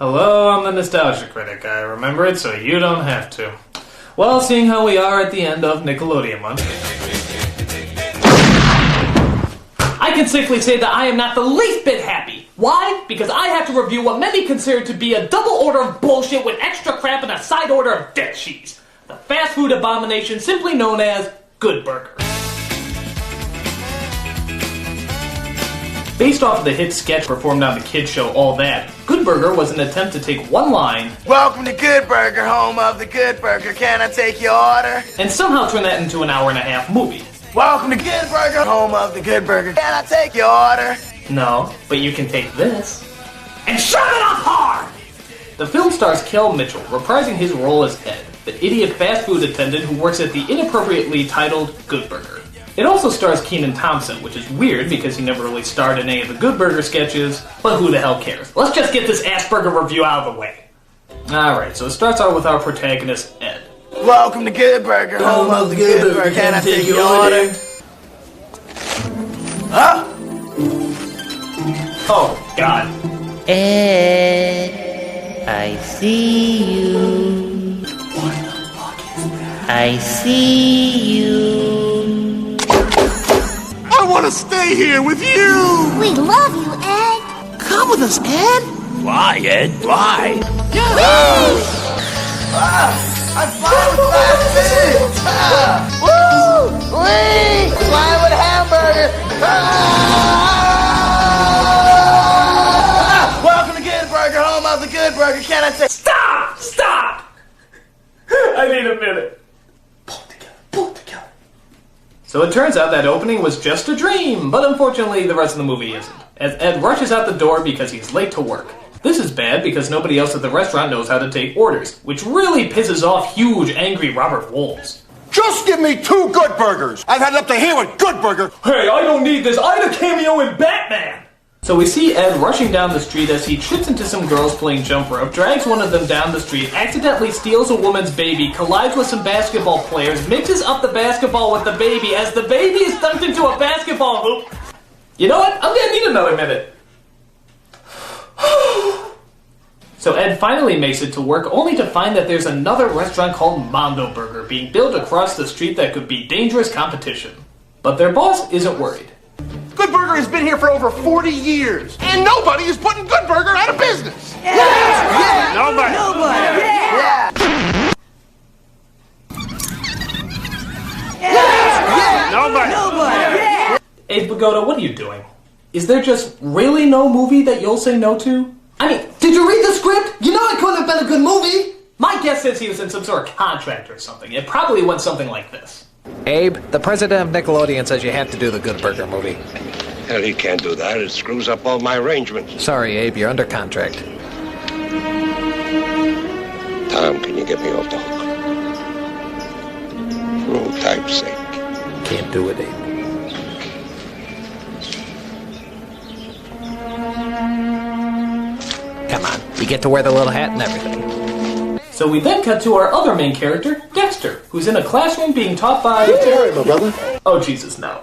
Hello, I'm the Nostalgia Critic. I remember it so you don't have to. Well, seeing how we are at the end of Nickelodeon month, I can safely say that I am not the least bit happy. Why? Because I have to review what many consider to be a double order of bullshit with extra crap and a side order of dead cheese. The fast food abomination simply known as Good Burger. Based off of the hit sketch performed on the kids show All That, Good Burger was an attempt to take one line, "Welcome to Good Burger, home of the Good Burger, can I take your order?" and somehow turn that into an hour-and-a-half movie. "Welcome to Good Burger, home of the Good Burger, can I take your order?" No, but you can take this and shove it up hard! The film stars Kel Mitchell, reprising his role as Ed, the idiot fast food attendant who works at the inappropriately titled Good Burger. It also stars Kenan Thompson, which is weird because he never really starred in any of the Good Burger sketches, but who the hell cares? Let's just get this Asperger review out of the way. Alright, so it starts out with our protagonist, Ed. "Welcome to Good Burger, home of the Good Burger, can I take your order?" Huh? Oh, God. Ed, I see you. What the fuck is that? I see you. I want to stay here with you! We love you, Ed. Come with us, Ed! Fly, Ed, fly! I'm flying with fast food! Woo! Wee! Flying with hamburgers! Welcome to Good Burger, home of the Good Burger, can I take... Stop! Stop! I need a minute. Pull it together. So it turns out that opening was just a dream, but unfortunately the rest of the movie isn't, as Ed rushes out the door because he's late to work. This is bad because nobody else at the restaurant knows how to take orders, which really pisses off huge, angry Robert Wolves. Just give me 2 Good Burgers! I've had it up to here with Good Burger! Hey, I don't need this! I had a cameo in Batman! So we see Ed rushing down the street as he trips into some girls playing jump rope, drags one of them down the street, accidentally steals a woman's baby, collides with some basketball players, mixes up the basketball with the baby as the baby is dunked into a basketball hoop. You know what? I'm gonna need another minute. So Ed finally makes it to work, only to find that there's another restaurant called Mondo Burger being built across the street that could be dangerous competition. But their boss isn't worried. Good Burger has been here for over 40 years, and nobody is putting Good Burger out of business! Yeah! Nobody! Nobody! Abe Pagoda, what are you doing? Is there just really no movie that you'll say no to? I mean, did you read the script? You know it couldn't have been a good movie! My guess is he was in some sort of contract or something. It probably went something like this. Abe, the president of Nickelodeon says you have to do the Good Burger movie. Hell, he can't do that. It screws up all my arrangements. Sorry, Abe, you're under contract. Tom, can you get me off the hook? For old time's sake. Can't do it, Abe. Come on, you get to wear the little hat and everything. So we then cut to our other main character, Dexter, who's in a classroom being taught by... Hurry, my brother. Oh, Jesus, no.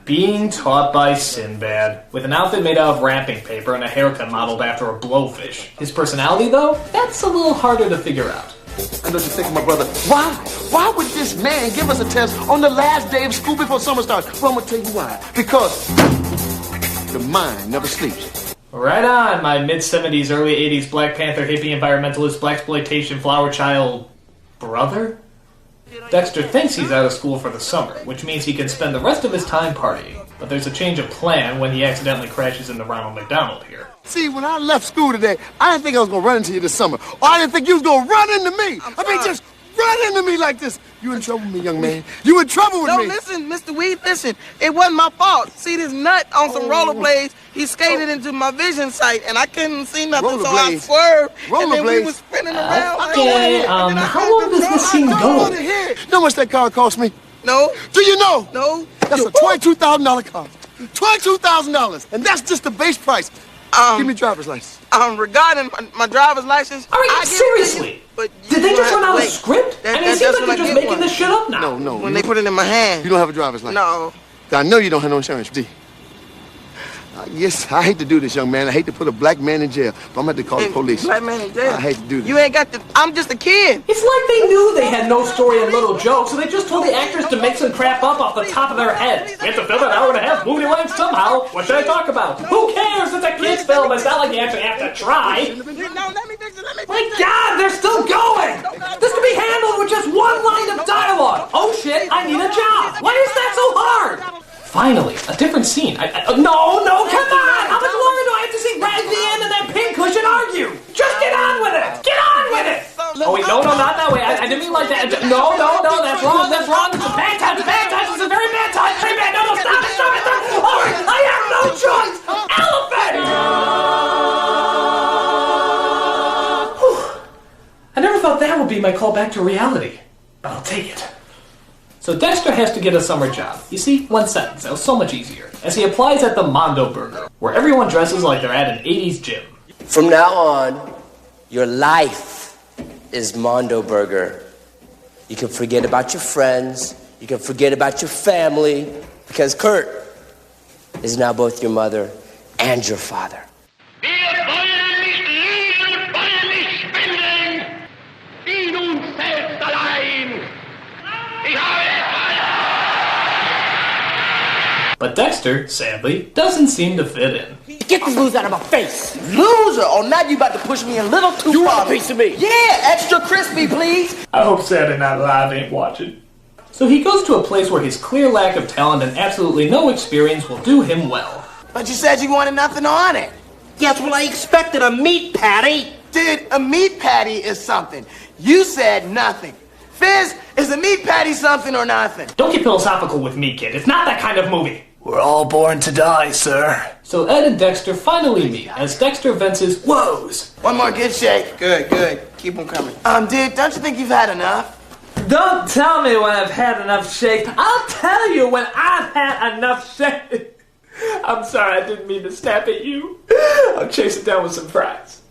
Being taught by Sinbad, with an outfit made out of wrapping paper and a haircut modeled after a blowfish. His personality, though, that's a little harder to figure out. I know you think, my brother, why? Why would this man give us a test on the last day of school before summer starts? Well, I'm gonna tell you why. Because the mind never sleeps. Right on, my mid-70s, early 80s Black Panther hippie environmentalist blaxploitation flower child brother? Dexter thinks he's out of school for the summer, which means he can spend the rest of his time partying. But there's a change of plan when he accidentally crashes into Ronald McDonald here. See, when I left school today, I didn't think I was gonna run into you this summer. Or I didn't think you was gonna run into me. I mean, just run into me like this. You in trouble with me, young man. You in trouble with me. No, listen, Mr. Weed, listen. It wasn't my fault. See this nut on some rollerblades, he skated into my vision sight, and I couldn't see nothing, so I swerved, and then we was spinning around. Okay, how long does this scene go? You know how much that car cost me? No. Do you know? No. That's a $22,000 car. $22,000, and that's just the base price. Give me driver's license. Regarding my driver's license. All right, seriously. But did they just run out of script? I mean, it seems like they're just making this shit up now. No. When they put it in my hand. You don't have a driver's license. No. I know you don't have no insurance, D. Yes, I hate to do this, young man. I hate to put a black man in jail, but I'm going to have to call the police. Black man in jail? I hate to do this. You ain't got the... I'm just a kid. It's like they knew they had no story and little jokes, so they just told the actors to make some crap up off the top of their heads. We have to fill an hour and a half movie length somehow. What should I talk about? Who cares? It's a kid's film. It's not like you actually have to try. No, let me fix it. My God, they're still going! This can be handled with just one line of dialogue. Oh shit, I need a job. Why is that so hard? Finally, a different scene. No, come on! How much longer do I have to see Raggedy Ann and that pincushion argue? Just get on with it! Get on with it! Oh wait, no, not that way. I didn't mean like that. No, that's wrong. It's a bad time. It's a very bad time. Very bad. No, stop it. All right, I have no choice. Elephant! I never thought that would be my call back to reality, but I'll take it. So Dexter has to get a summer job. You see, one sentence. That was so much easier. As he applies at the Mondo Burger, where everyone dresses like they're at an 80s gym. From now on, your life is Mondo Burger. You can forget about your friends. You can forget about your family. Because Kurt is now both your mother and your father. But Dexter, sadly, doesn't seem to fit in. Get this loser out of my face! Loser? Oh, now you about to push me a little too far. You want a piece of me? Yeah, extra crispy, please. I hope Saturday Night Live ain't watching. So he goes to a place where his clear lack of talent and absolutely no experience will do him well. But you said you wanted nothing on it. That's what I expected, a meat patty! Dude, a meat patty is something. You said nothing. Fizz, is a meat patty something or nothing? Don't get philosophical with me, kid. It's not that kind of movie. We're all born to die, sir. So Ed and Dexter finally meet as Dexter vents his woes. One more good shake. Good. Keep them coming. Dude, don't you think you've had enough? Don't tell me when I've had enough shakes. I'll tell you when I've had enough shakes. I'm sorry, I didn't mean to snap at you. I'll chase it down with some fries.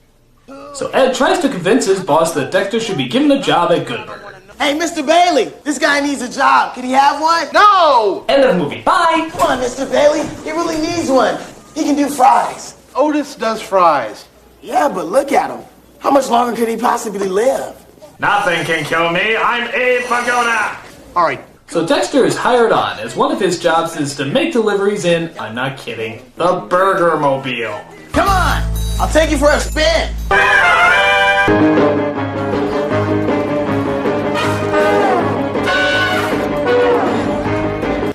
So Ed tries to convince his boss that Dexter should be given a job at Good Burger. Hey, Mr. Bailey, this guy needs a job. Can he have one? No! End of the movie. Bye! Come on, Mr. Bailey. He really needs one. He can do fries. Otis does fries. Yeah, but look at him. How much longer could he possibly live? Nothing can kill me. I'm Abe Pagoda. All right. So Dexter is hired on as one of his jobs is to make deliveries in, I'm not kidding, the Burger Mobile. Come on. I'll take you for a spin.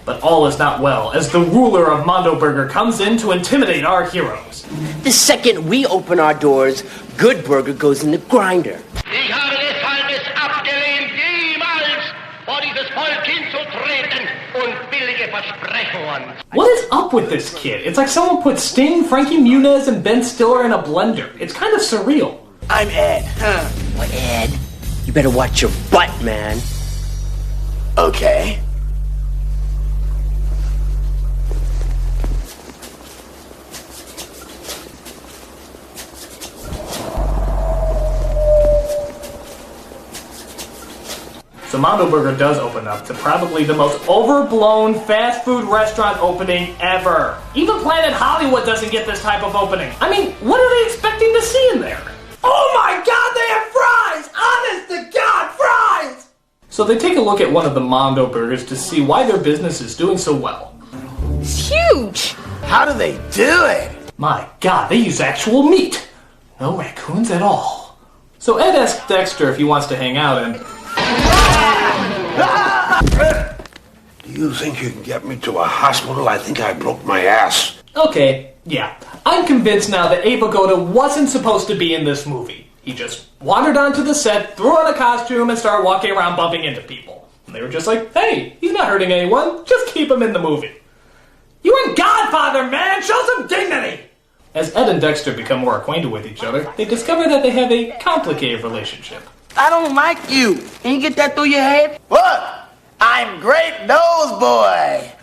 But all is not well, as the ruler of Mondo Burger comes in to intimidate our heroes. The second we open our doors, Good Burger goes in the grinder. Ich habe deshalb es abgelehnt, jemals vor dieses Volk hinzutreten und billige Versprechungen. What is up with this kid? It's like someone put Sting, Frankie Muniz, and Ben Stiller in a blender. It's kind of surreal. I'm Ed. Well, Ed, you better watch your butt, man. Okay. So Mondo Burger does open up to probably the most overblown fast food restaurant opening ever. Even Planet Hollywood doesn't get this type of opening. I mean, what are they expecting to see in there? Oh my God, they have fries! Honest to God, fries! So they take a look at one of the Mondo Burgers to see why their business is doing so well. It's huge! How do they do it? My God, they use actual meat. No raccoons at all. So Ed asks Dexter if he wants to hang out and... Do you think you can get me to a hospital? I think I broke my ass. Okay, yeah. I'm convinced now that Abe Pagoda wasn't supposed to be in this movie. He just wandered onto the set, threw on a costume, and started walking around bumping into people. And they were just like, hey, he's not hurting anyone. Just keep him in the movie. You and Godfather, man! Show some dignity! As Ed and Dexter become more acquainted with each other, they discover that they have a complicated relationship. I don't like you. Can you get that through your head? Look, I'm Great Nose Boy.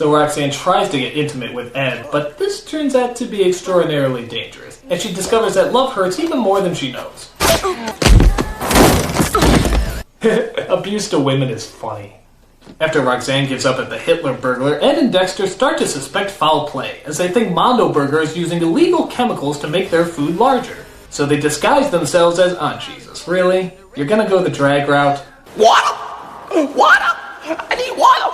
So Roxanne tries to get intimate with Ed, but this turns out to be extraordinarily dangerous, and she discovers that love hurts even more than she knows. Abuse to women is funny. After Roxanne gives up at the Hitler burglar, Ed and Dexter start to suspect foul play, as they think Mondo Burger is using illegal chemicals to make their food larger. So they disguise themselves as, Jesus, really? You're gonna go the drag route? Water! Water! I need water!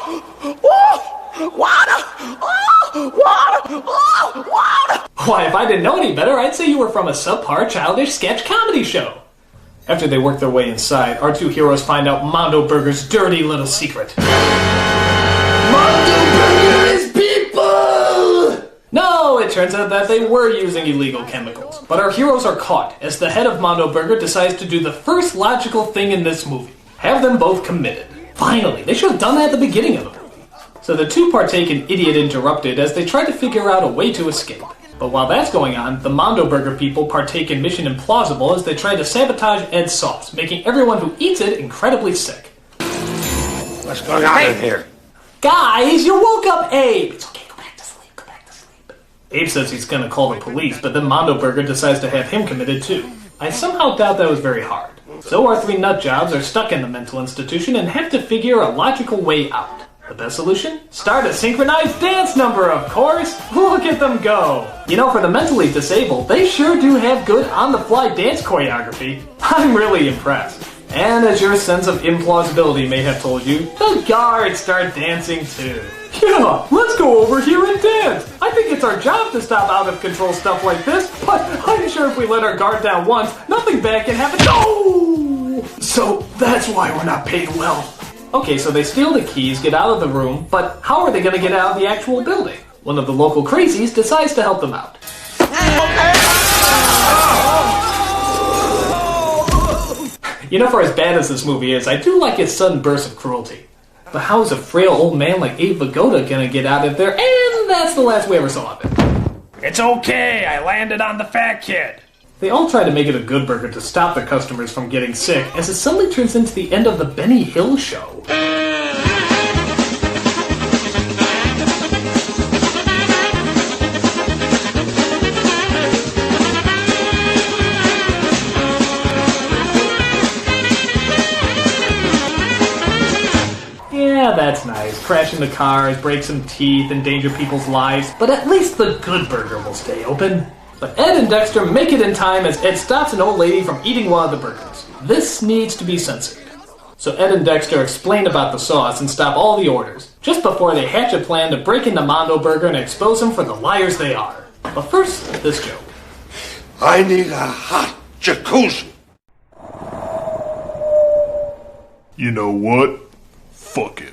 Oh, water! Oh, water! Oh, water! Why, if I didn't know any better, I'd say you were from a subpar childish sketch comedy show. After they work their way inside, our two heroes find out Mondo Burger's dirty little secret. Mondo Burger is people! No, it turns out that they were using illegal chemicals. But our heroes are caught, as the head of Mondo Burger decides to do the first logical thing in this movie. Have them both committed. Finally, they should have done that at the beginning of the movie. So the two partake in Idiot Interrupted as they try to figure out a way to escape. But while that's going on, the Mondo Burger people partake in Mission Implausible as they try to sabotage Ed's sauce, making everyone who eats it incredibly sick. What's going on in here? Guys, you woke up Abe! It's okay, go back to sleep, go back to sleep. Abe says he's gonna call the police, but then Mondo Burger decides to have him committed too. I somehow doubt that was very hard. So our three nutjobs are stuck in the mental institution and have to figure a logical way out. The best solution? Start a synchronized dance number, of course! Look at them go! You know, for the mentally disabled, they sure do have good on-the-fly dance choreography. I'm really impressed. And as your sense of implausibility may have told you, the guards start dancing too. Yeah, let's go over here and dance! I think it's our job to stop out-of-control stuff like this, but I'm sure if we let our guard down once, nothing bad can happen. No! So that's why we're not paid well. Okay, so they steal the keys, get out of the room, but how are they going to get out of the actual building? One of the local crazies decides to help them out. You know, for as bad as this movie is, I do like its sudden burst of cruelty. But how is a frail old man like Abe Vigoda going to get out of there? And that's the last we ever saw of it. It's okay, I landed on the fat kid. They all try to make it a good burger to stop their customers from getting sick, as it suddenly turns into the end of the Benny Hill show. Yeah, that's nice. Crash into cars, break some teeth, endanger people's lives, but at least the good burger will stay open. But Ed and Dexter make it in time as Ed stops an old lady from eating one of the burgers. This needs to be censored. So Ed and Dexter explain about the sauce and stop all the orders, just before they hatch a plan to break into Mondo Burger and expose them for the liars they are. But first, this joke. I need a hot jacuzzi. You know what? Fuck it.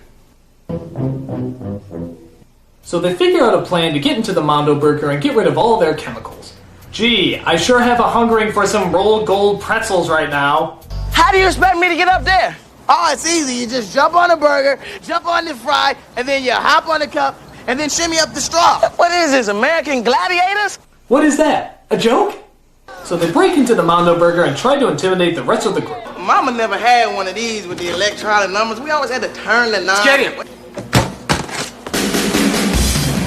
So they figure out a plan to get into the Mondo Burger and get rid of all their chemicals. Gee, I sure have a hungering for some rolled gold pretzels right now. How do you expect me to get up there? Oh, it's easy. You just jump on the burger, jump on the fry, and then you hop on the cup, and then shimmy up the straw. What is this, American Gladiators? What is that? A joke? So they break into the Mondo Burger and try to intimidate the rest of the group. Mama never had one of these with the electronic numbers. We always had to turn the knob. Get him!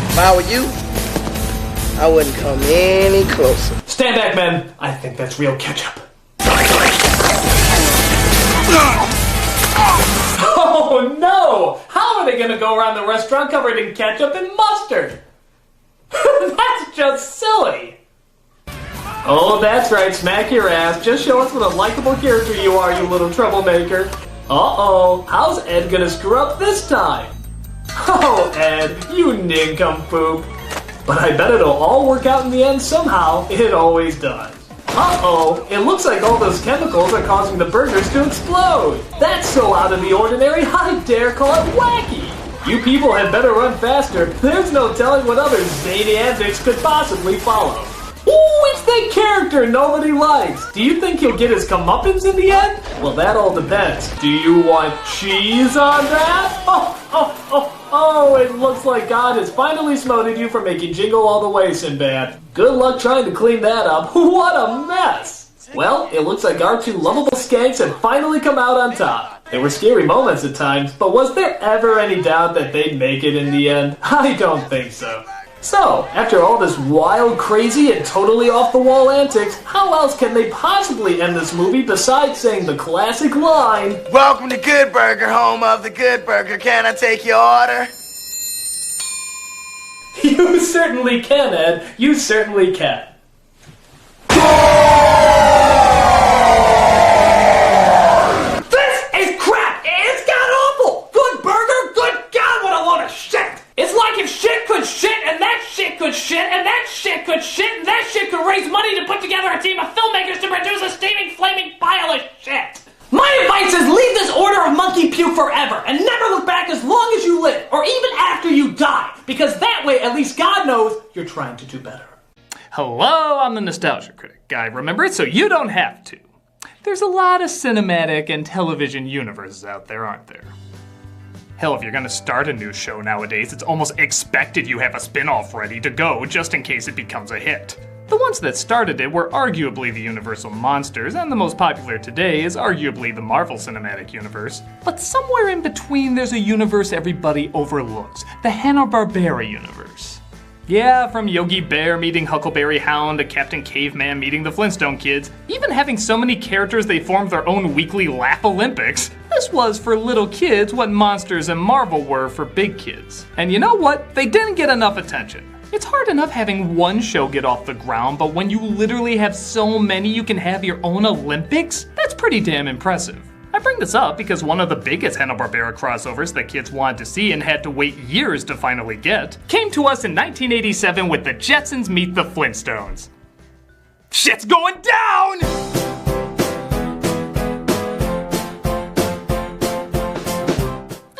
If I were you, I wouldn't come any closer. Stand back, men. I think that's real ketchup. Oh no! How are they gonna go around the restaurant covered in ketchup and mustard? That's just silly. Oh, that's right, smack your ass. Just show us what a likable character you are, you little troublemaker. Uh-oh, how's Ed gonna screw up this time? Oh, Ed, you nincompoop. But I bet it'll all work out in the end somehow. It always does. Uh-oh, it looks like all those chemicals are causing the burgers to explode. That's so out of the ordinary, I dare call it wacky. You people had better run faster. There's no telling what other zany antics could possibly follow. Ooh, it's that character nobody likes. Do you think he'll get his comeuppance in the end? Well, that all depends. Do you want cheese on that? Oh, it looks like God has finally smoted you for making Jingle All the Way, Sinbad. Good luck trying to clean that up. What a mess. Well, it looks like our two lovable skanks have finally come out on top. There were scary moments at times, but was there ever any doubt that they'd make it in the end? I don't think so. So, after all this wild, crazy, and totally off-the-wall antics, how else can they possibly end this movie besides saying the classic line, "Welcome to Good Burger, home of the Good Burger. Can I take your order?" You certainly can, Ed. You certainly can. This is crap! It's god-awful! Good Burger? Good God, what a load of shit! It's like if shit could shit, and that shit could shit, and that shit could shit, and that shit could raise money to put together a team of filmmakers to produce a steaming, flaming pile of shit! My advice is leave this order of monkey puke forever, and never look back as long as you live, or even after you die, because that way at least God knows you're trying to do better. Hello, I'm the Nostalgia Critic guy, remember it so you don't have to. There's a lot of cinematic and television universes out there, aren't there? Hell, if you're gonna start a new show nowadays, it's almost expected you have a spin-off ready to go just in case it becomes a hit. The ones that started it were arguably the Universal Monsters, and the most popular today is arguably the Marvel Cinematic Universe. But somewhere in between there's a universe everybody overlooks, the Hanna-Barbera universe. Yeah, from Yogi Bear meeting Huckleberry Hound to Captain Caveman meeting the Flintstone Kids, even having so many characters they formed their own weekly Laugh Olympics. This was for little kids what Monsters and Marvel were for big kids. And you know what? They didn't get enough attention. It's hard enough having one show get off the ground, but when you literally have so many you can have your own Olympics, that's pretty damn impressive. I bring this up because one of the biggest Hanna-Barbera crossovers that kids wanted to see and had to wait years to finally get came to us in 1987 with the Jetsons meet the Flintstones. Shit's going down!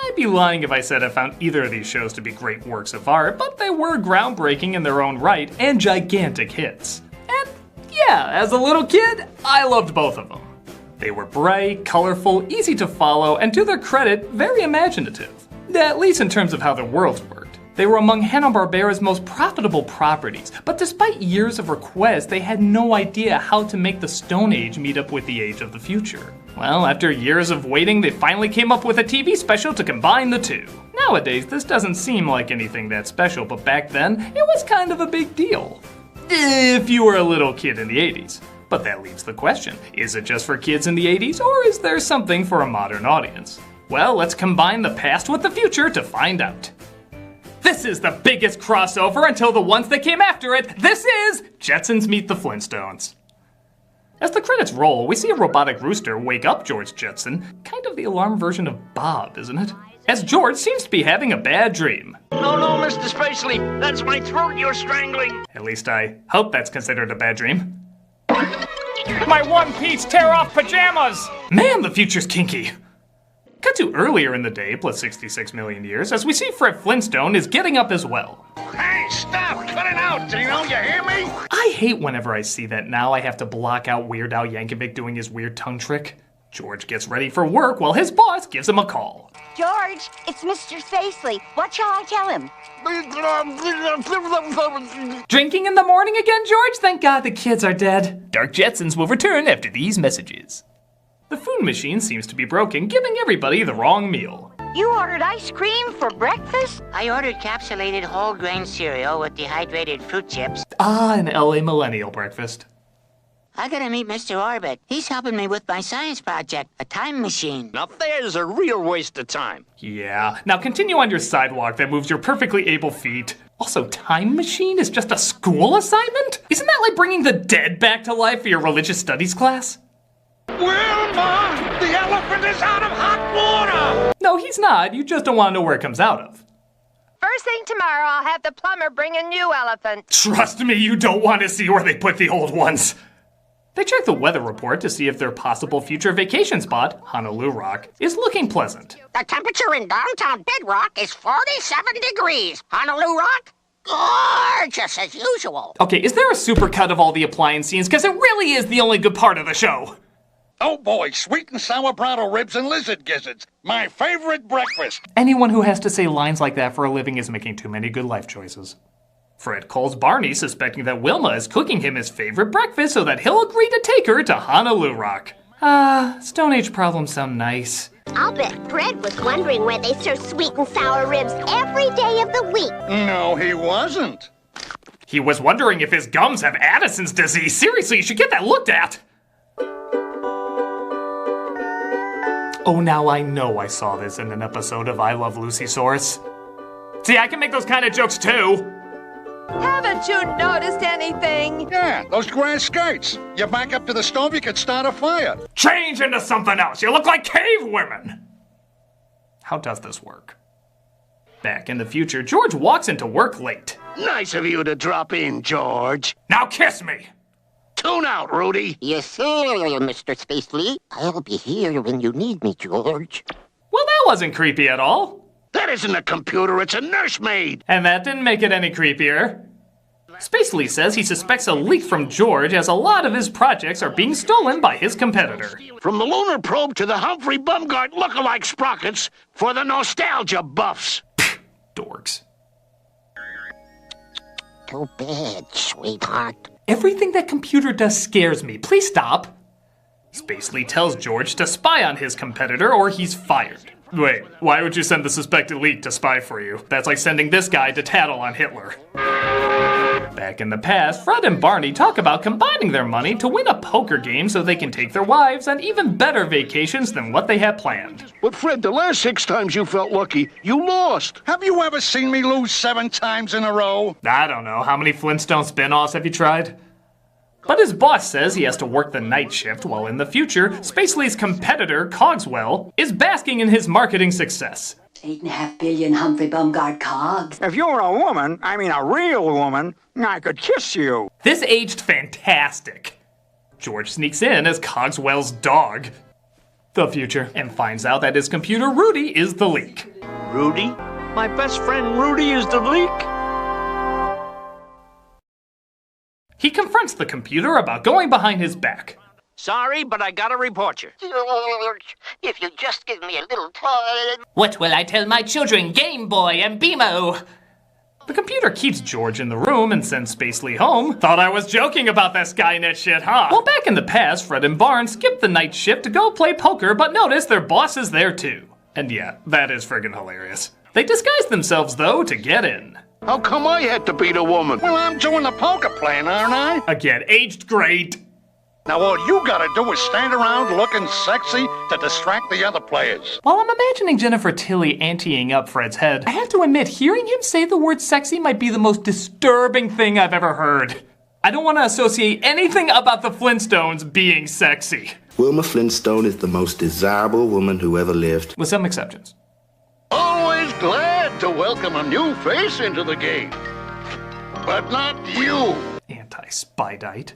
I'd be lying if I said I found either of these shows to be great works of art, but they were groundbreaking in their own right and gigantic hits. And yeah, as a little kid, I loved both of them. They were bright, colorful, easy to follow, and to their credit, very imaginative. At least in terms of how their worlds worked. They were among Hanna-Barbera's most profitable properties, but despite years of requests, they had no idea how to make the Stone Age meet up with the age of the future. Well, after years of waiting, they finally came up with a TV special to combine the two. Nowadays, this doesn't seem like anything that special, but back then, it was kind of a big deal. If you were a little kid in the 80s. But that leaves the question, is it just for kids in the 80s, or is there something for a modern audience? Well, let's combine the past with the future to find out. This is the biggest crossover until the ones that came after it. This is Jetsons Meet the Flintstones. As the credits roll, we see a robotic rooster wake up George Jetson, kind of the alarm version of Bob, isn't it? As George seems to be having a bad dream. No, no, Mr. Spacely, that's my throat you're strangling. At least I hope that's considered a bad dream. My one-piece tear-off pajamas! Man, the future's kinky. Cut to earlier in the day, plus 66 million years, as we see Fred Flintstone is getting up as well. Hey, stop! Cut it out! Do you know, you hear me? I hate whenever I see that now I have to block out Weird Al Yankovic doing his weird tongue trick. George gets ready for work while his boss gives him a call. George, it's Mr. Spacely. What shall I tell him? Drinking in the morning again, George? Thank God the kids are dead. Dark Jetsons will return after these messages. The food machine seems to be broken, giving everybody the wrong meal. You ordered ice cream for breakfast? I ordered capsulated whole grain cereal with dehydrated fruit chips. Ah, an LA millennial breakfast. I gotta meet Mr. Orbit. He's helping me with my science project, a time machine. Now there's a real waste of time. Yeah, now continue on your sidewalk that moves your perfectly able feet. Also, time machine is just a school assignment? Isn't that like bringing the dead back to life for your religious studies class? Wilma, the elephant is out of hot water! No, he's not. You just don't want to know where it comes out of. First thing tomorrow, I'll have the plumber bring a new elephant. Trust me, you don't want to see where they put the old ones. They check the weather report to see if their possible future vacation spot, Honolulu Rock, is looking pleasant. The temperature in downtown Bedrock is 47 degrees. Honolulu Rock? Gorgeous as usual. Okay, is there a supercut of all the appliance scenes? Because it really is the only good part of the show. Oh boy, sweet and sour brattle ribs and lizard gizzards. My favorite breakfast. Anyone who has to say lines like that for a living is making too many good life choices. Fred calls Barney, suspecting that Wilma is cooking him his favorite breakfast so that he'll agree to take her to Honolulu Rock. Stone Age problems sound nice. I'll bet Fred was wondering where they serve sweet and sour ribs every day of the week. No, he wasn't. He was wondering if his gums have Addison's disease. Seriously, you should get that looked at. Oh, now I know I saw this in an episode of I Love Lucy Source. See, I can make those kind of jokes too. Haven't you noticed anything? Yeah, those grass skirts. You back up to the stove, you could start a fire. Change into something else. You look like cave women. How does this work? Back in the future, George walks into work late. Nice of you to drop in, George. Now kiss me. Tune out, Rudy. Yes, sir, Mr. Spacely. I'll be here when you need me, George. Well, that wasn't creepy at all. That isn't a computer, it's a nursemaid. And that didn't make it any creepier. Spacely says he suspects a leak from George as a lot of his projects are being stolen by his competitor. From the lunar probe to the Humphrey Bumgarner look-alike sprockets for the nostalgia buffs. Dorks. Too bad, sweetheart. Everything that computer does scares me. Please stop. Spacely tells George to spy on his competitor or he's fired. Wait, why would you send the suspected leak to spy for you? That's like sending this guy to tattle on Hitler. Back in the past, Fred and Barney talk about combining their money to win a poker game so they can take their wives on even better vacations than what they had planned. But Fred, the last 6 times you felt lucky, you lost. Have you ever seen me lose 7 times in a row? I don't know. How many Flintstone spin-offs have you tried? But his boss says he has to work the night shift, while in the future, Spacely's competitor, Cogswell, is basking in his marketing success. 8.5 billion Humphrey Bumgarner cogs. If you were a woman, I mean a real woman, I could kiss you. This aged fantastic. George sneaks in as Cogswell's dog, the future, and finds out that his computer Rudy is the leak. Rudy? My best friend Rudy is the leak? He confronts the computer about going behind his back. Sorry, but I gotta report you. George, if you just give me a little time. What will I tell my children, Game Boy and BMO? The computer keeps George in the room and sends Spacely home. Thought I was joking about that Skynet shit, huh? Well, back in the past, Fred and Barnes skipped the night shift to go play poker, but notice their boss is there too. And yeah, that is friggin' hilarious. They disguise themselves, though, to get in. How come I had to beat a woman? Well, I'm doing the poker playing, aren't I? Again, aged great. Now all you gotta do is stand around looking sexy to distract the other players. While I'm imagining Jennifer Tilly anteing up Fred's head, I have to admit, hearing him say the word sexy might be the most disturbing thing I've ever heard. I don't want to associate anything about the Flintstones being sexy. Wilma Flintstone is the most desirable woman who ever lived. With some exceptions. Always glad to welcome a new face into the game. But not you. Anti-Spydite.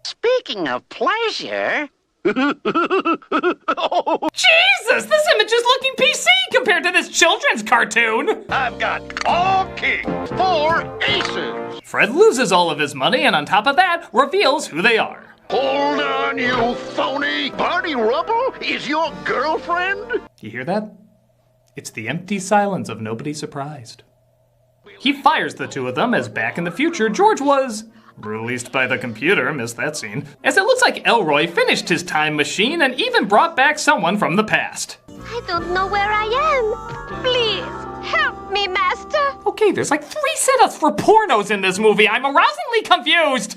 Speaking of pleasure... Jesus, this image is looking PC compared to this children's cartoon. I've got all kings, 4 aces. Fred loses all of his money and on top of that, reveals who they are. Hold on, you phony. Barney Rubble is your girlfriend? You hear that? It's the empty silence of nobody surprised. He fires the two of them as back in the future, George was released by the computer, missed that scene, as it looks like Elroy finished his time machine and even brought back someone from the past. I don't know where I am. Please, help me, Master. Okay, there's like 3 setups for pornos in this movie. I'm arousingly confused.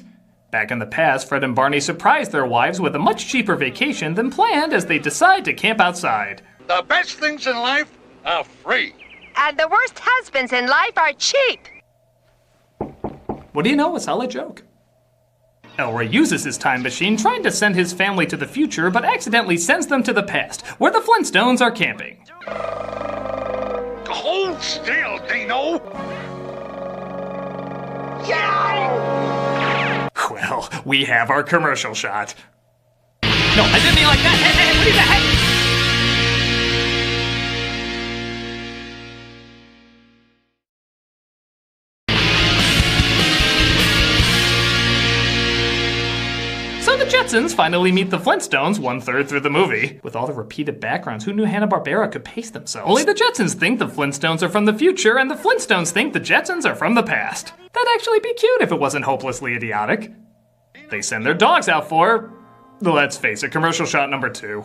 Back in the past, Fred and Barney surprised their wives with a much cheaper vacation than planned as they decide to camp outside. The best things in life are free. And the worst husbands in life are cheap. What do you know? A solid joke. Elroy uses his time machine trying to send his family to the future, but accidentally sends them to the past, where the Flintstones are camping. Hold still, Dino. Yeah! Well, we have our commercial shot. No, I didn't mean like that. Hey, what is that? So the Jetsons finally meet the Flintstones 1/3 through the movie. With all the repeated backgrounds, who knew Hanna-Barbera could pace themselves? Only the Jetsons think the Flintstones are from the future, and the Flintstones think the Jetsons are from the past. That'd actually be cute if it wasn't hopelessly idiotic. They send their dogs out for, let's face it, commercial shot number 2.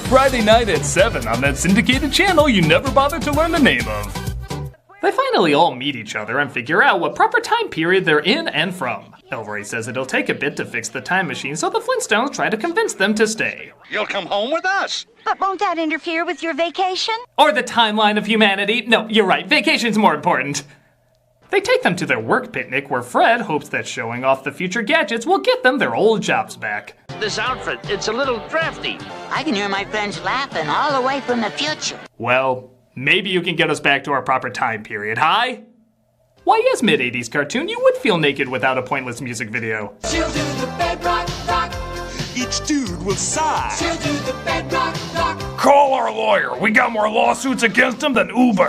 Friday night at 7 on that syndicated channel you never bothered to learn the name of. They finally all meet each other and figure out what proper time period they're in and from. Elroy says it'll take a bit to fix the time machine, so the Flintstones try to convince them to stay. You'll come home with us. But won't that interfere with your vacation? Or the timeline of humanity. No, you're right, vacation's more important. They take them to their work picnic where Fred hopes that showing off the future gadgets will get them their old jobs back. This outfit, it's a little drafty. I can hear my friends laughing all the way from the future. Well, maybe you can get us back to our proper time period, hi? Why, yes, mid-80s cartoon, you would feel naked without a pointless music video. She'll do the bedrock rock. Each dude will sigh. She'll do the bedrock rock. Call our lawyer. We got more lawsuits against him than Uber.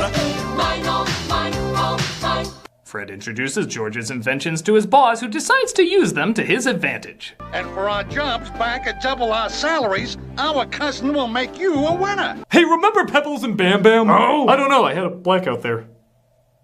Mine, all mine, all mine. Fred introduces George's inventions to his boss, who decides to use them to his advantage. And for our jobs back at double our salaries, our cousin will make you a winner. Hey, remember Pebbles and Bam Bam? Oh! I don't know, I had a blackout there.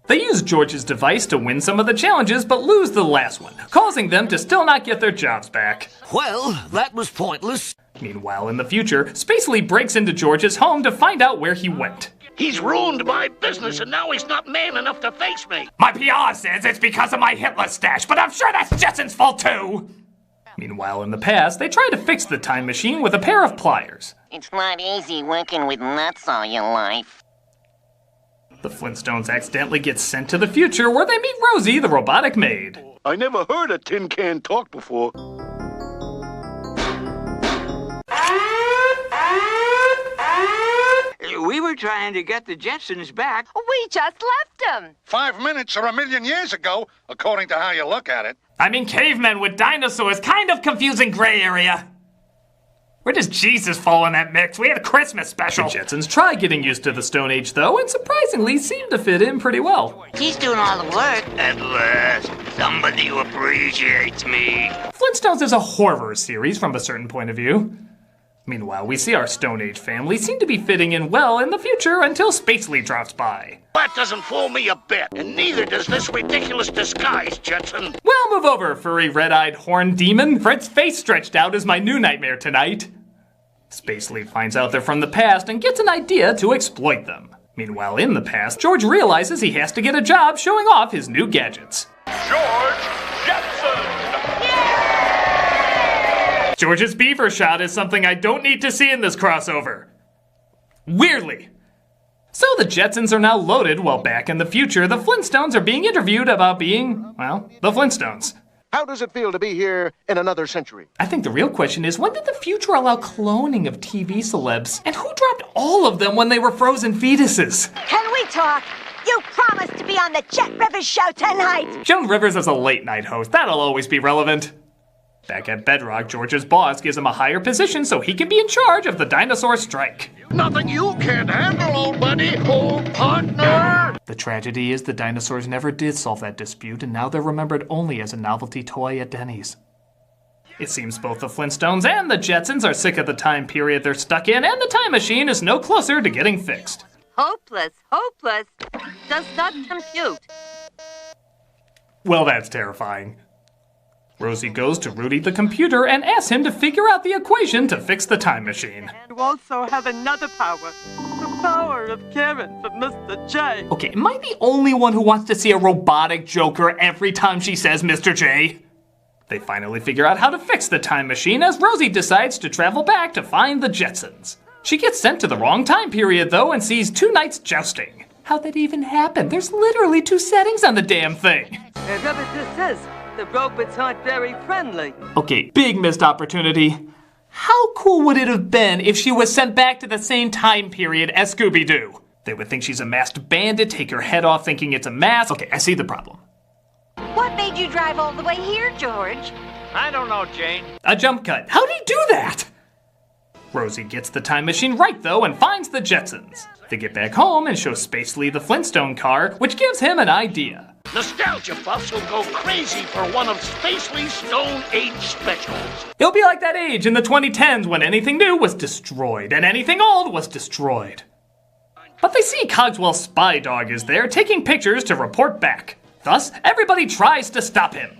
They use George's device to win some of the challenges, but lose the last one, causing them to still not get their jobs back. Well, that was pointless. Meanwhile, in the future, Spacely breaks into George's home to find out where he went. He's ruined my business and now he's not man enough to face me. My PR says it's because of my Hitler stash, but I'm sure that's Jetsons' fault too! Meanwhile, in the past, they try to fix the time machine with a pair of pliers. It's not easy working with nuts all your life. The Flintstones accidentally get sent to the future where they meet Rosie, the robotic maid. I never heard a tin can talk before. We were trying to get the Jetsons back. We just left them. 5 minutes or 1,000,000 years ago, according to how you look at it. I mean, cavemen with dinosaurs, kind of confusing gray area. Where does Jesus fall in that mix? We had a Christmas special. The Jetsons try getting used to the Stone Age, though, and surprisingly seem to fit in pretty well. He's doing all the work. At last, somebody who appreciates me. Flintstones is a horror series from a certain point of view. Meanwhile, we see our Stone Age family seem to be fitting in well in the future until Spacely drops by. That doesn't fool me a bit, and neither does this ridiculous disguise, Jetson. Well, move over, furry red-eyed horn demon. Fred's face stretched out is my new nightmare tonight. Spacely finds out they're from the past and gets an idea to exploit them. Meanwhile, in the past, George realizes he has to get a job showing off his new gadgets. George Jetson! George's beaver shot is something I don't need to see in this crossover. Weirdly. So the Jetsons are now loaded, while back in the future, the Flintstones are being interviewed about being, well, the Flintstones. How does it feel to be here in another century? I think the real question is, when did the future allow cloning of TV celebs? And who dropped all of them when they were frozen fetuses? Can we talk? You promised to be on the Jet Rivers show tonight. Joan Rivers is a late-night host. That'll always be relevant. Back at Bedrock, George's boss gives him a higher position so he can be in charge of the dinosaur strike. Nothing you can't handle, old buddy, old partner! The tragedy is the dinosaurs never did solve that dispute, and now they're remembered only as a novelty toy at Denny's. It seems both the Flintstones and the Jetsons are sick of the time period they're stuck in, and the time machine is no closer to getting fixed. Hopeless, hopeless. Does not compute. Well, that's terrifying. Rosie goes to Rudy the computer and asks him to figure out the equation to fix the time machine. You also have another power. The power of caring for Mr. J. Okay, am I the only one who wants to see a robotic Joker every time she says Mr. J? They finally figure out how to fix the time machine as Rosie decides to travel back to find the Jetsons. She gets sent to the wrong time period, though, and sees 2 knights jousting. How'd that even happen? There's literally 2 settings on the damn thing. Whoever this is, the robots aren't very friendly. Okay, big missed opportunity. How cool would it have been if she was sent back to the same time period as Scooby-Doo? They would think she's a masked bandit, take her head off thinking it's a mask. Okay, I see the problem. What made you drive all the way here, George? I don't know, Jane. A jump cut. How'd he do that? Rosie gets the time machine right, though, and finds the Jetsons. They get back home and show Spacely the Flintstone car, which gives him an idea. Nostalgia buffs will go crazy for one of Spacely's Stone Age specials. It'll be like that age in the 2010s when anything new was destroyed and anything old was destroyed. But they see Cogswell's spy dog is there taking pictures to report back. Thus, everybody tries to stop him.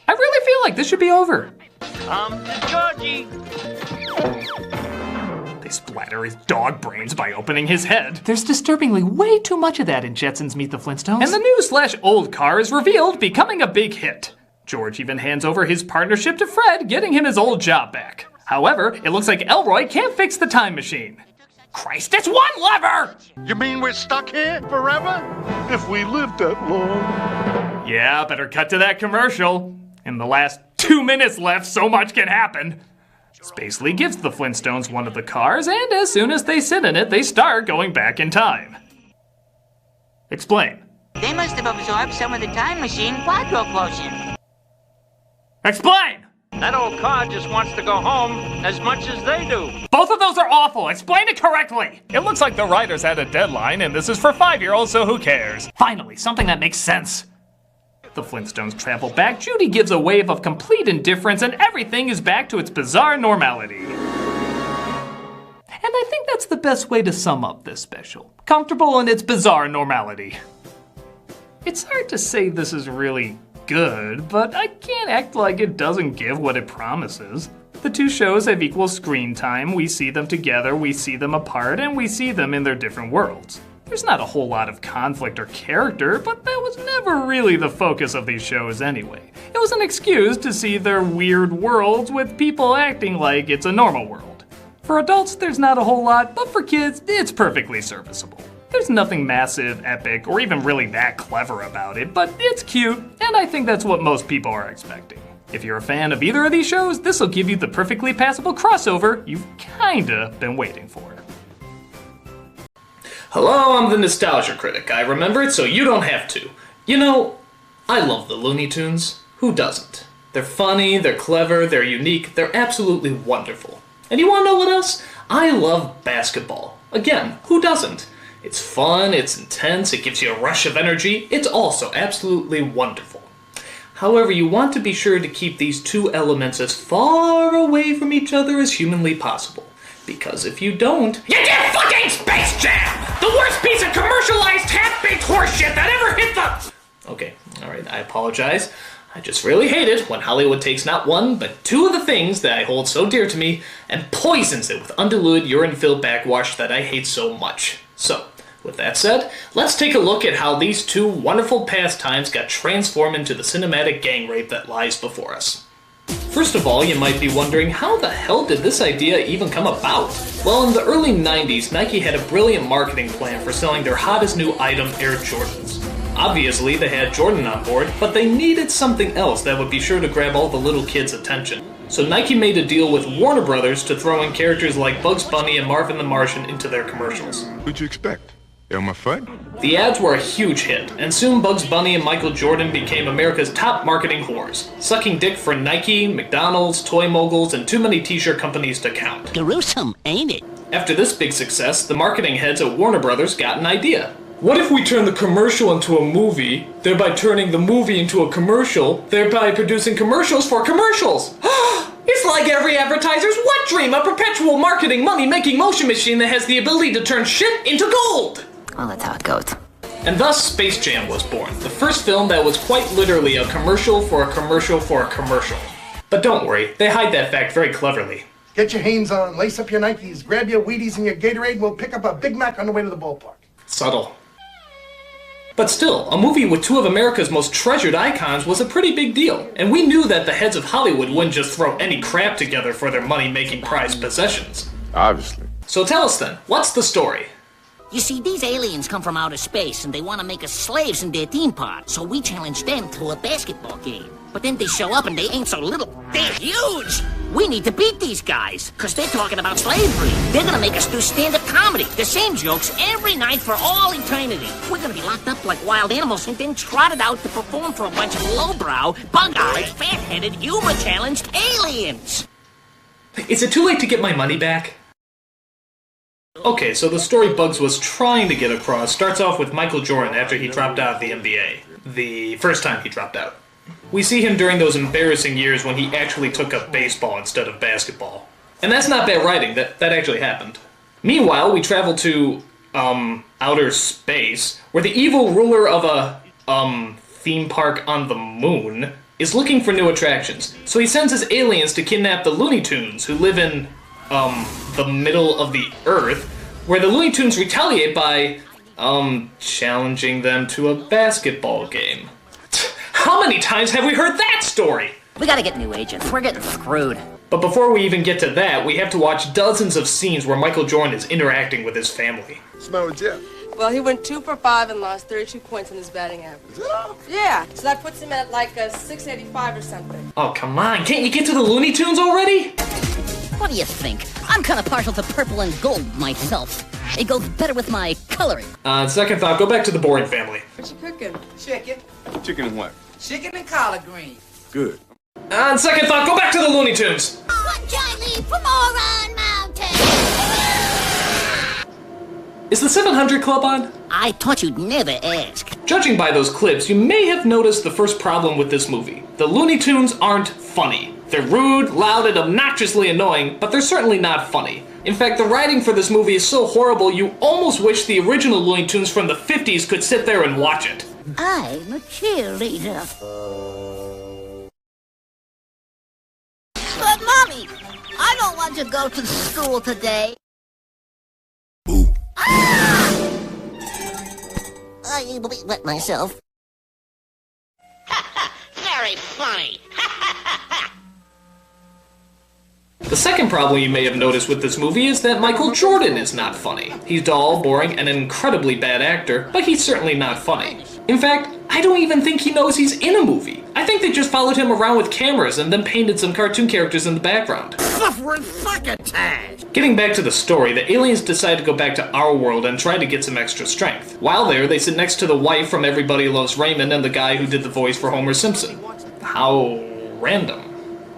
I really feel like this should be over. Georgie. They splatter his dog brains by opening his head. There's disturbingly way too much of that in Jetsons Meet the Flintstones. And the new / old car is revealed, becoming a big hit. George even hands over his partnership to Fred, getting him his old job back. However, it looks like Elroy can't fix the time machine. Christ, it's one lever! You mean we're stuck here forever? If we live that long. Yeah, better cut to that commercial. In the last 2 minutes left, so much can happen. Spacely gives the Flintstones one of the cars, and as soon as they sit in it, they start going back in time. Explain. They must have absorbed some of the time machine quadro potion. Explain! That old car just wants to go home as much as they do. Both of those are awful. Explain it correctly. It looks like the writers had a deadline, and this is for 5-year-olds, so who cares? Finally, something that makes sense. The Flintstones travel back, Judy gives a wave of complete indifference, and everything is back to its bizarre normality. And I think that's the best way to sum up this special. Comfortable in its bizarre normality. It's hard to say this is really good, but I can't act like it doesn't give what it promises. The two shows have equal screen time, we see them together, we see them apart, and we see them in their different worlds. There's not a whole lot of conflict or character, but that was never really the focus of these shows anyway. It was an excuse to see their weird worlds with people acting like it's a normal world. For adults, there's not a whole lot, but for kids, it's perfectly serviceable. There's nothing massive, epic, or even really that clever about it, but it's cute, and I think that's what most people are expecting. If you're a fan of either of these shows, this'll give you the perfectly passable crossover you've kinda been waiting for. Hello, I'm the Nostalgia Critic. I remember it so you don't have to. You know, I love the Looney Tunes. Who doesn't? They're funny, they're clever, they're unique, they're absolutely wonderful. And you wanna know what else? I love basketball. Again, who doesn't? It's fun, it's intense, it gives you a rush of energy. It's also absolutely wonderful. However, you want to be sure to keep these two elements as far away from each other as humanly possible. Because if you don't, you get fucking Space Jam! The worst piece of commercialized half-baked horseshit that ever hit the... Okay, alright, I apologize. I just really hate it when Hollywood takes not one, but two of the things that I hold so dear to me and poisons it with undiluted urine-filled backwash that I hate so much. So, with that said, let's take a look at how these two wonderful pastimes got transformed into the cinematic gang rape that lies before us. First of all, you might be wondering, how the hell did this idea even come about? Well, in the early 90s, Nike had a brilliant marketing plan for selling their hottest new item, Air Jordans. Obviously, they had Jordan on board, but they needed something else that would be sure to grab all the little kids' attention. So Nike made a deal with Warner Brothers to throw in characters like Bugs Bunny and Marvin the Martian into their commercials. What'd you expect? Elmer Fudd? The ads were a huge hit, and soon Bugs Bunny and Michael Jordan became America's top marketing whores, sucking dick for Nike, McDonald's, toy moguls, and too many t-shirt companies to count. Gruesome, ain't it? After this big success, the marketing heads at Warner Brothers got an idea. What if we turn the commercial into a movie, thereby turning the movie into a commercial, thereby producing commercials for commercials? It's like every advertiser's wet dream, a perpetual marketing money-making motion machine that has the ability to turn shit into gold! Well, that's how it goes. And thus, Space Jam was born, the first film that was quite literally a commercial for a commercial for a commercial. But don't worry, they hide that fact very cleverly. Get your Hanes on, lace up your Nikes, grab your Wheaties and your Gatorade, and we'll pick up a Big Mac on the way to the ballpark. Subtle. But still, a movie with two of America's most treasured icons was a pretty big deal, and we knew that the heads of Hollywood wouldn't just throw any crap together for their money-making prized possessions. Obviously. So tell us then, what's the story? You see, these aliens come from outer space and they want to make us slaves in their theme park. So we challenge them to a basketball game. But then they show up and they ain't so little. They're huge! We need to beat these guys, because they're talking about slavery. They're going to make us do stand-up comedy. The same jokes every night for all eternity. We're going to be locked up like wild animals and then trotted out to perform for a bunch of lowbrow, bug-eyed, fat-headed, humor-challenged aliens. Is it too late to get my money back? Okay, so the story Bugs was trying to get across starts off with Michael Jordan after he dropped out of the NBA. The first time he dropped out. We see him during those embarrassing years when he actually took up baseball instead of basketball. And that's not bad writing, that actually happened. Meanwhile, we travel to, outer space, where the evil ruler of a, theme park on the moon is looking for new attractions. So he sends his aliens to kidnap the Looney Tunes, who live in the middle of the Earth, where the Looney Tunes retaliate by, challenging them to a basketball game. How many times have we heard that story? We gotta get new agents. We're getting screwed. But before we even get to that, we have to watch dozens of scenes where Michael Jordan is interacting with his family. Smell Jeff. Well, he went 2 for 5 and lost 32 points in his batting average. Is that all? Yeah, so that puts him at like a 685 or something. Oh, come on. Can't you get to the Looney Tunes already? What do you think? I'm kind of partial to purple and gold myself. It goes better with my coloring. Second thought, go back to the boring family. What you cooking? Chicken. Chicken and what? Chicken and collard greens. Good. Second thought, go back to the Looney Tunes. One giant from Moron Mountain. Is the 700 Club on? I thought you'd never ask. Judging by those clips, you may have noticed the first problem with this movie. The Looney Tunes aren't funny. They're rude, loud, and obnoxiously annoying, but they're certainly not funny. In fact, the writing for this movie is so horrible you almost wish the original Looney Tunes from the 50s could sit there and watch it. I'm a cheerleader. But Mommy, I don't want to go to school today. Ah! I wet myself. Very funny. The second problem you may have noticed with this movie is that Michael Jordan is not funny. He's dull, boring, and an incredibly bad actor, but he's certainly not funny. In fact, I don't even think he knows he's in a movie. I think they just followed him around with cameras and then painted some cartoon characters in the background. Suffering succotash! Getting back to the story, the aliens decide to go back to our world and try to get some extra strength. While there, they sit next to the wife from Everybody Loves Raymond and the guy who did the voice for Homer Simpson. How random.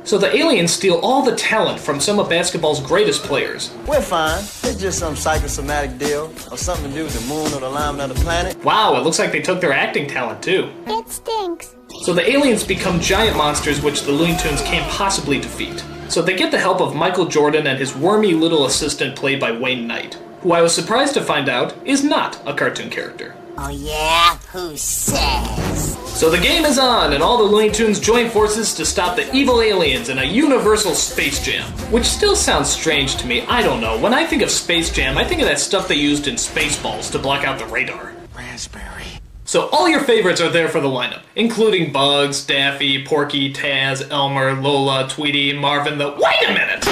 So the aliens steal all the talent from some of basketball's greatest players. We're fine. It's just some psychosomatic deal or something to do with the moon or the alignment of the planet. Wow, it looks like they took their acting talent too. It stinks. So the aliens become giant monsters which the Looney Tunes can't possibly defeat. So they get the help of Michael Jordan and his wormy little assistant played by Wayne Knight, who I was surprised to find out is not a cartoon character. Oh yeah? Who says? So the game is on, and all the Looney Tunes join forces to stop the evil aliens in a universal Space Jam. Which still sounds strange to me, I don't know. When I think of Space Jam, I think of that stuff they used in Spaceballs to block out the radar. Raspberry. So all your favorites are there for the lineup, including Bugs, Daffy, Porky, Taz, Elmer, Lola, Tweety, Marvin the... Wait a minute!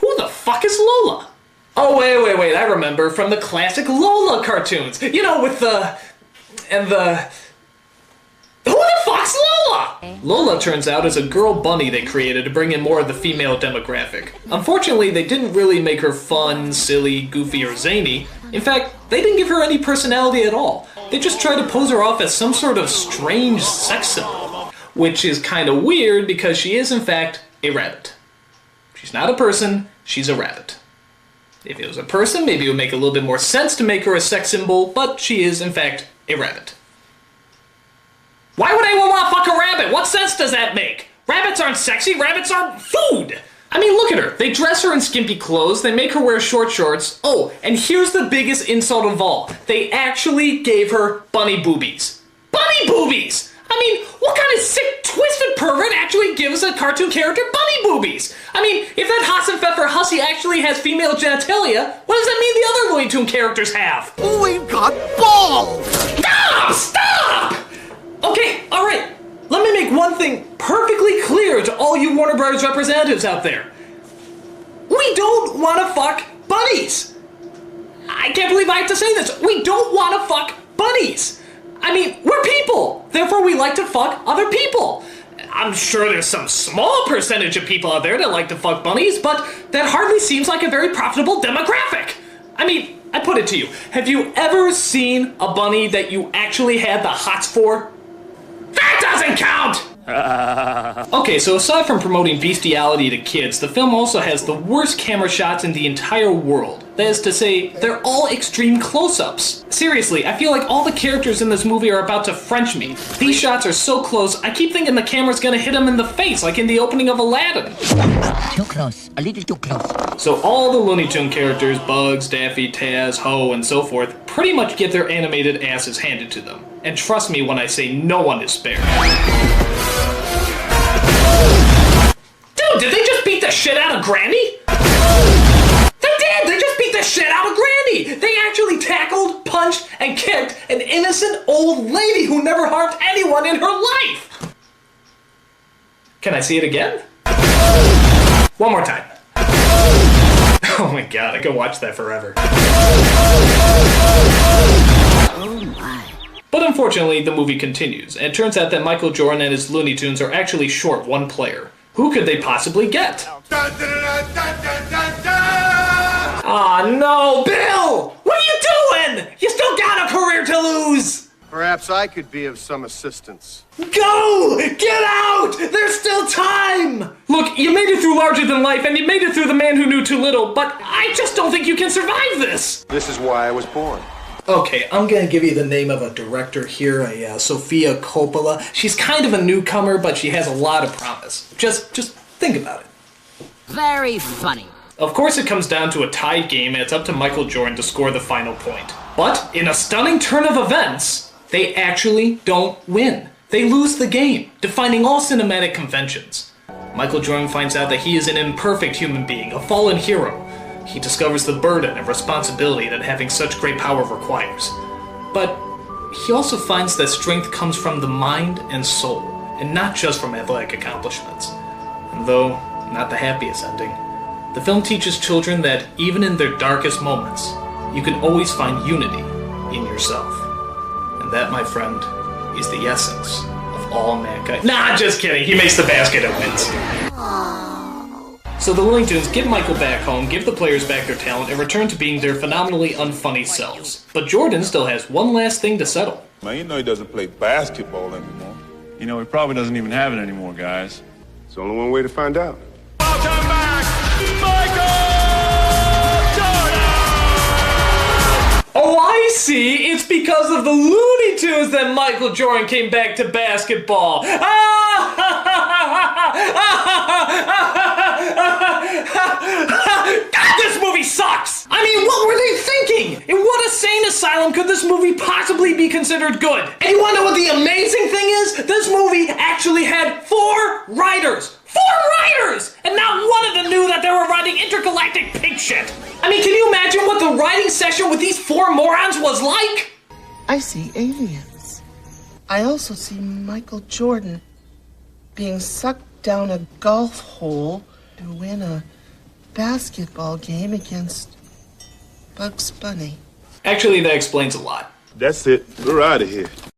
Who the fuck is Lola? Oh, wait, I remember from the classic Lola cartoons. You know, with the... and the... Who the fuck's Lola? Lola turns out is a girl bunny they created to bring in more of the female demographic. Unfortunately, they didn't really make her fun, silly, goofy, or zany. In fact, they didn't give her any personality at all. They just tried to pose her off as some sort of strange sex symbol. Which is kind of weird because she is in fact a rabbit. She's not a person, she's a rabbit. If it was a person, maybe it would make a little bit more sense to make her a sex symbol, but she is in fact a rabbit. Why would anyone want to fuck a rabbit? What sense does that make? Rabbits aren't sexy, rabbits are food! I mean, look at her. They dress her in skimpy clothes, they make her wear short shorts. Oh, and here's the biggest insult of all. They actually gave her bunny boobies. Bunny boobies! I mean, what kind of sick, twisted pervert actually gives a cartoon character bunny boobies? I mean, if that Hassenpfeffer hussy actually has female genitalia, what does that mean the other Looney Tune characters have? Oh, we've got balls! Stop! Okay, alright. Let me make one thing perfectly clear to all you Warner Brothers representatives out there. We don't want to fuck bunnies. I can't believe I have to say this. We don't want to fuck bunnies. I mean, we're people. Therefore, we like to fuck other people. I'm sure there's some small percentage of people out there that like to fuck bunnies, but that hardly seems like a very profitable demographic. I mean, I put it to you. Have you ever seen a bunny that you actually had the hots for? That doesn't count! Okay, so aside from promoting bestiality to kids, the film also has the worst camera shots in the entire world. That is to say, they're all extreme close-ups. Seriously, I feel like all the characters in this movie are about to French me. These shots are so close, I keep thinking the camera's gonna hit them in the face, like in the opening of Aladdin. Too close, a little too close. So all the Looney Tune characters, Bugs, Daffy, Taz, Ho, and so forth, pretty much get their animated asses handed to them. And trust me when I say no one is spared. Dude, did they just beat the shit out of Granny? innocent old lady who never harmed anyone in her life! Can I see it again? One more time. Oh my god, I could watch that forever. Oh my. But unfortunately, the movie continues, and it turns out that Michael Jordan and his Looney Tunes are actually short one player. Who could they possibly get? Aw, no, Bill! What are you doing? You still got a career to lose! Perhaps I could be of some assistance. Go! Get out! There's still time! Look, you made it through Larger Than Life, and you made it through The Man Who Knew Too Little, but I just don't think you can survive this! This is why I was born. Okay, I'm gonna give you the name of a director here, Sofia Coppola. She's kind of a newcomer, but she has a lot of promise. Just think about it. Very funny. Of course it comes down to a tied game, and it's up to Michael Jordan to score the final point. But, in a stunning turn of events, they actually don't win. They lose the game, defying all cinematic conventions. Michael Jordan finds out that he is an imperfect human being, a fallen hero. He discovers the burden and responsibility that having such great power requires. But he also finds that strength comes from the mind and soul, and not just from athletic accomplishments. And though not the happiest ending, the film teaches children that even in their darkest moments, you can always find unity in yourself. And that, my friend, is the essence of all mankind. Nah, just kidding. He makes the basket and wins. So the Looney Tunes get Michael back home, give the players back their talent, and return to being their phenomenally unfunny selves. But Jordan still has one last thing to settle. Man, you know he doesn't play basketball anymore. You know, he probably doesn't even have it anymore, guys. It's only one way to find out. Welcome back, Michael Jordan! Oh, I see! It's because of the Looney Tunes that Michael Jordan came back to basketball! God, this movie sucks! I mean, what were they thinking? In what insane asylum could this movie possibly be considered good? And you wanna know what the amazing thing is? This movie actually had 4 writers! 4 writers! And not one of them knew that they were writing intergalactic pig shit! I mean, can you imagine what the writing session with these 4 morons was like? I see aliens. I also see Michael Jordan being sucked down a golf hole to win a basketball game against Bugs Bunny. Actually, that explains a lot. That's it. We're out of here.